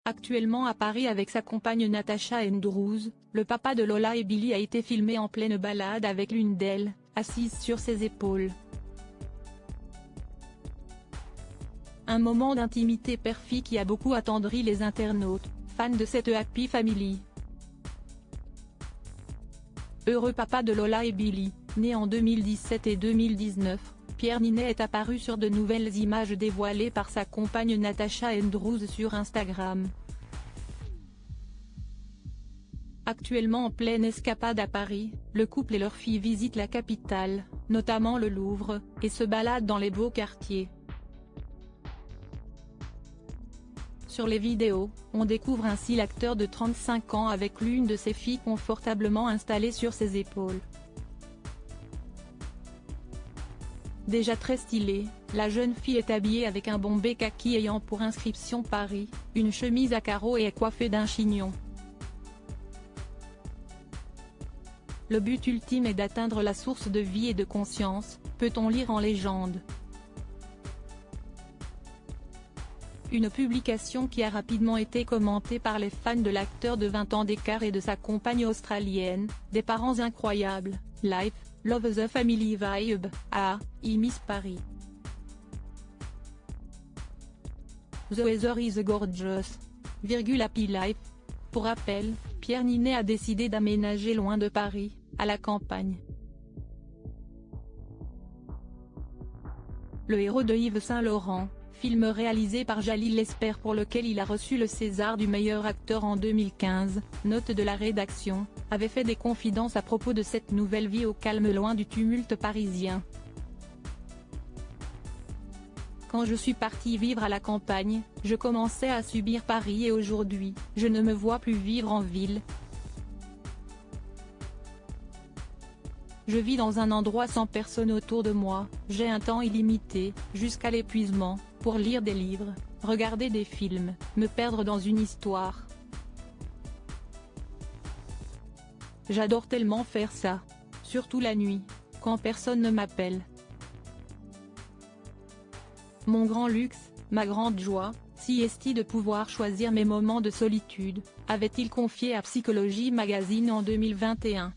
Actuellement à Paris avec sa compagne Natasha Andrews, le papa de Lola et Billy a été filmé en pleine balade avec l'une d'elles, assise sur ses épaules. Un moment d'intimité père-fille qui a beaucoup attendri les internautes, fans de cette Happy Family. Heureux papa de Lola et Billy, né en 2017 et 2019, Pierre Ninet est apparu sur de nouvelles images dévoilées par sa compagne Natasha Andrews sur Instagram. Actuellement en pleine escapade à Paris, le couple et leur fille visitent la capitale, notamment le Louvre, et se baladent dans les beaux quartiers. Sur les vidéos, on découvre ainsi l'acteur de 35 ans avec l'une de ses filles confortablement installée sur ses épaules. Déjà très stylée, la jeune fille est habillée avec un bombé kaki ayant pour inscription Paris, une chemise à carreaux et est coiffée d'un chignon. Le but ultime est d'atteindre la source de vie et de conscience, peut-on lire en légende. Une publication qui a rapidement été commentée par les fans de l'acteur de 20 ans d'écart et de sa compagne australienne, des parents incroyables, life, love the family vibe, I miss Paris. The weather is gorgeous. Happy life. Pour rappel, Pierre Ninet a décidé d'aménager loin de Paris, à la campagne. Le héros de Yves Saint Laurent, film réalisé par Jalil Lesper pour lequel il a reçu le César du meilleur acteur en 2015, note de la rédaction, avait fait des confidences à propos de cette nouvelle vie au calme loin du tumulte parisien. Quand je suis parti vivre à la campagne, je commençais à subir Paris et aujourd'hui, je ne me vois plus vivre en ville. Je vis dans un endroit sans personne autour de moi, j'ai un temps illimité, jusqu'à l'épuisement, pour lire des livres, regarder des films, me perdre dans une histoire. J'adore tellement faire ça. Surtout la nuit, quand personne ne m'appelle. Mon grand luxe, ma grande joie, si est-il de pouvoir choisir mes moments de solitude, avait-il confié à Psychologie Magazine en 2021.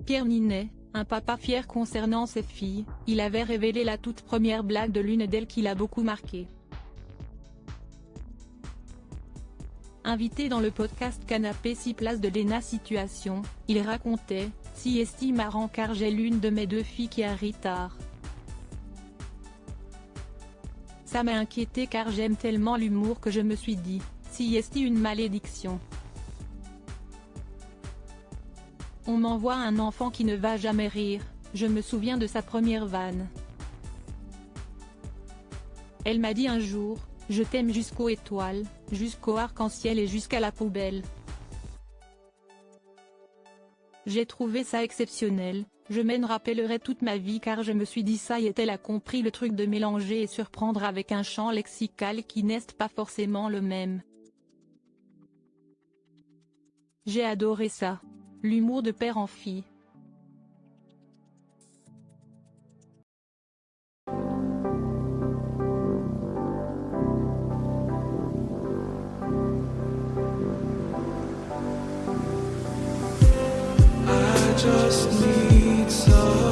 Pierre Ninet, un papa fier concernant ses filles, il avait révélé la toute première blague de l'une d'elles qui l'a beaucoup marqué. Invité dans le podcast Canapé 6 places de Léna Situation, il racontait « Si est marrant car j'ai l'une de mes deux filles qui arrive tard. Ça m'a inquiété car j'aime tellement l'humour que je me suis dit, si est une malédiction. On m'envoie un enfant qui ne va jamais rire, je me souviens de sa première vanne. Elle m'a dit un jour, je t'aime jusqu'aux étoiles, jusqu'au arc-en-ciel et jusqu'à la poubelle. J'ai trouvé ça exceptionnel, je m'en rappellerai toute ma vie car je me suis dit ça y est elle a compris le truc de mélanger et surprendre avec un champ lexical qui n'est pas forcément le même. J'ai adoré ça. L'humour de père en fille. I just need some